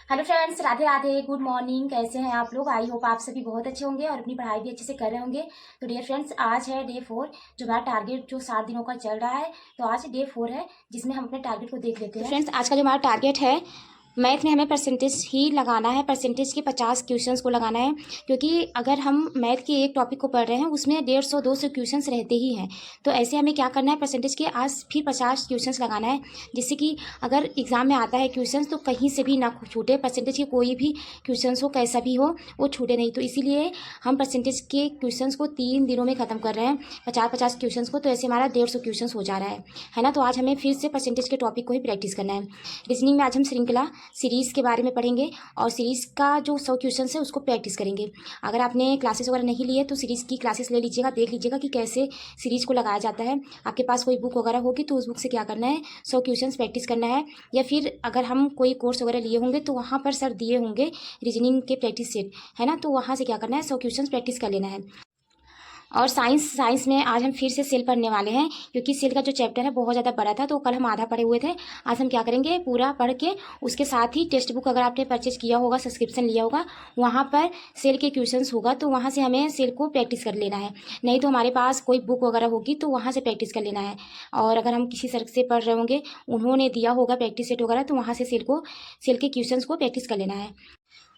Hello friends, Radhe Radhe, good morning. कैसे हैं आप लोग? आई होप आप सभी बहुत अच्छे होंगे और अपनी पढ़ाई भी अच्छे से कर रहे होंगे। तो डियर फ्रेंड्स, आज है डे 4 जो हमारा टारगेट जो 7 दिनों का चल रहा है। तो आज डे 4 है जिसमें हम अपने टारगेट को देख लेते हैं। फ्रेंड्स, आज का जो हमारा टारगेट है, मैथ में हमें परसेंटेज ही लगाना है। परसेंटेज के 50 क्वेश्चंस को लगाना है, क्योंकि अगर हम मैथ के एक टॉपिक को पढ़ रहे हैं उसमें 150-200 क्वेश्चंस रहते ही हैं। तो ऐसे हमें क्या करना है, परसेंटेज के आज फिर 50 क्वेश्चंस लगाना है, जिससे कि अगर एग्जाम में आता है क्वेश्चंस तो कहीं से भी ना छूटे। परसेंटेज के कोई भी क्वेश्चंस हो, कैसा भी हो, वो छूटे नहीं। तो इसीलिए हम परसेंटेज के क्वेश्चंस को 3 दिनों में ख़त्म कर रहे हैं, 50-50 क्वेश्चंस को। तो ऐसे हमारा 150 क्वेश्चंस हो जा रहा है ना। तो आज हमें फिर से परसेंटेज के टॉपिक को ही प्रैक्टिस करना है। रीजनिंग में आज हम श्रृंखला सीरीज़ के बारे में पढ़ेंगे और सीरीज़ का जो 100 क्वेश्चन है उसको प्रैक्टिस करेंगे। अगर आपने क्लासेस वगैरह नहीं लिए तो सीरीज़ की क्लासेस ले लीजिएगा, देख लीजिएगा कि कैसे सीरीज़ को लगाया जाता है। आपके पास कोई बुक वगैरह होगी तो उस बुक से क्या करना है, 100 क्वेश्चन प्रैक्टिस करना है। या फिर अगर हम कोई कोर्स वगैरह लिए होंगे तो वहाँ पर सर दिए होंगे रीजनिंग के प्रैक्टिस सेट, है ना। तो वहाँ से क्या करना है, 100 क्वेश्चन प्रैक्टिस कर लेना है। और साइंस में आज हम फिर से सेल पढ़ने वाले हैं, क्योंकि सेल का जो चैप्टर है बहुत ज़्यादा बड़ा था, तो कल हम आधा पढ़े हुए थे। आज हम क्या करेंगे, पूरा पढ़ के उसके साथ ही टेक्स्ट बुक अगर आपने परचेज किया होगा, सब्सक्रिप्शन लिया होगा, वहाँ पर सेल के क्वेश्चंस होगा, तो वहाँ से हमें सेल को प्रैक्टिस कर लेना है। नहीं तो हमारे पास कोई बुक वगैरह होगी तो वहाँ से प्रैक्टिस कर लेना है। और अगर हम किसी सर से पढ़ रहे होंगे, उन्होंने दिया होगा प्रैक्टिस सेट वगैरह, तो वहाँ से सेल के क्वेश्चंस को प्रैक्टिस कर लेना है।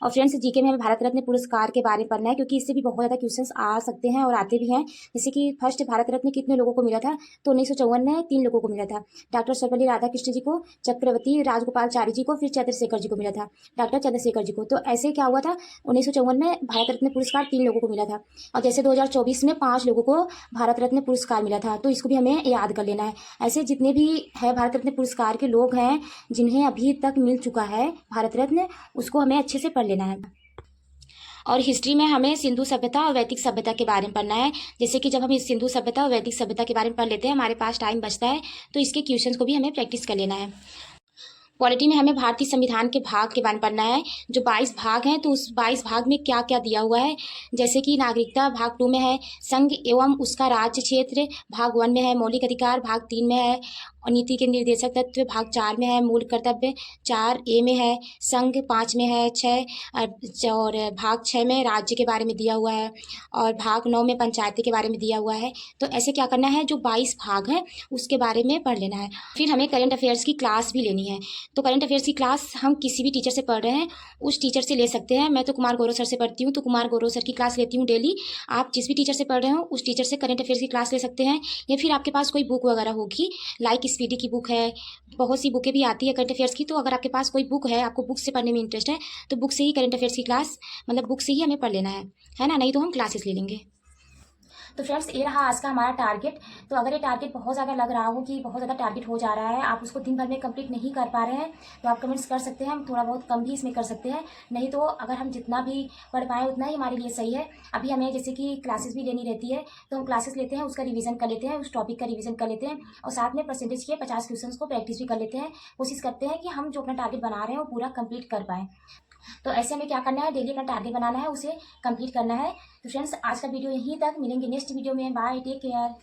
और फ्रेंड्स, जीके में हमें भारत रत्न पुरस्कार के बारे में पढ़ना है, क्योंकि इससे भी बहुत ज़्यादा क्वेश्चंस आ सकते हैं और आते भी हैं। जैसे कि फर्स्ट भारत रत्न कितने लोगों को मिला था, तो 1954 में 3 लोगों को मिला था। डॉक्टर सर्वपल्ली राधाकृष्ण जी को, चक्रवर्ती राजगोपालचारी जी को, फिर चंद्रशेखर जी को मिला था, डॉक्टर चंद्रशेखर जी को। तो ऐसे क्या हुआ था, 1954 में भारत रत्न पुरस्कार 3 लोगों को मिला था। और जैसे 2024 में 5 लोगों को भारत रत्न पुरस्कार मिला था, तो इसको भी हमें याद कर लेना है। ऐसे जितने भी है भारत रत्न पुरस्कार के लोग हैं जिन्हें अभी तक मिल चुका है भारत रत्न, उसको हमें अच्छे से पढ़ लेना है। और हिस्ट्री में हमें सिंधु सभ्यता और वैदिक सभ्यता के बारे में पढ़ना है। जैसे कि जब हम इस सिंधु सभ्यता और वैदिक सभ्यता के बारे में पढ़ लेते हैं, हमारे पास टाइम बचता है, तो इसके क्वेश्चंस को भी हमें प्रैक्टिस कर लेना है। पॉलिटी में हमें भारतीय संविधान के भाग के बारे में पढ़ना है। जो 22 भाग हैं, तो उस 22 भाग में क्या क्या दिया हुआ है। जैसे कि नागरिकता भाग 2 में है, संघ एवं उसका राज्य क्षेत्र भाग 1 में है, मौलिक अधिकार भाग 3 में है, और नीति के निर्देशक तत्व भाग 4 में है, मूल कर्तव्य 4A में है, संघ 5 में है, 6 और भाग 6 में राज्य के बारे में दिया हुआ है, और भाग 9 में पंचायती के बारे में दिया हुआ है। तो ऐसे क्या करना है, जो 22 भाग हैं उसके बारे में पढ़ लेना है। फिर हमें करंट अफेयर्स की क्लास भी लेनी है। तो करंट अफेयर्स की क्लास हम किसी भी टीचर से पढ़ रहे हैं उस टीचर से ले सकते हैं। मैं तो कुमार गौरव सर से पढ़ती हूँ, तो कुमार गौरव सर की क्लास लेती हूँ डेली। आप जिस भी टीचर से पढ़ रहे हो उस टीचर से करंट अफेयर्स की क्लास ले सकते हैं। या फिर आपके पास कोई बुक वगैरह होगी, लाइक स्पीडी की बुक है, बहुत सी बुकें भी आती है करंट अफेयर्स की। तो अगर आपके पास कोई बुक है, आपको बुक से पढ़ने में इंटरेस्ट है, तो बुक से ही करंट अफेयर्स की क्लास, मतलब बुक से ही हमें पढ़ लेना है ना। नहीं तो हम क्लासेस ले लेंगे। तो फ्रेंड्स, ये रहा आज का हमारा टारगेट। तो अगर ये टारगेट बहुत ज़्यादा लग रहा हो कि बहुत ज़्यादा टारगेट हो जा रहा है, आप उसको दिन भर में कंप्लीट नहीं कर पा रहे हैं, तो आप कमेंट्स कर सकते हैं। हम थोड़ा बहुत कम भी इसमें कर सकते हैं। नहीं तो अगर हम जितना भी पढ़ पाएँ उतना ही हमारे लिए सही है। अभी हमें जैसे कि क्लासेस भी लेनी रहती है, तो हम क्लासेस लेते हैं, उसका रिवीजन कर लेते हैं, उस टॉपिक का रिवीजन कर लेते हैं, और साथ में परसेंटेज के 50 क्वेश्चन को प्रैक्टिस भी कर लेते हैं। कोशिश करते हैं कि हम जो अपना टारगेट बना रहे हैं वो पूरा कंप्लीट कर पाएँ। तो ऐसे हमें क्या करना है, डेली अपना टारगेट बनाना है, उसे कंप्लीट करना है। तो फ्रेंड्स, आज का वीडियो यहीं तक, मिलेंगे नेक्स्ट वीडियो में। Bye, take care.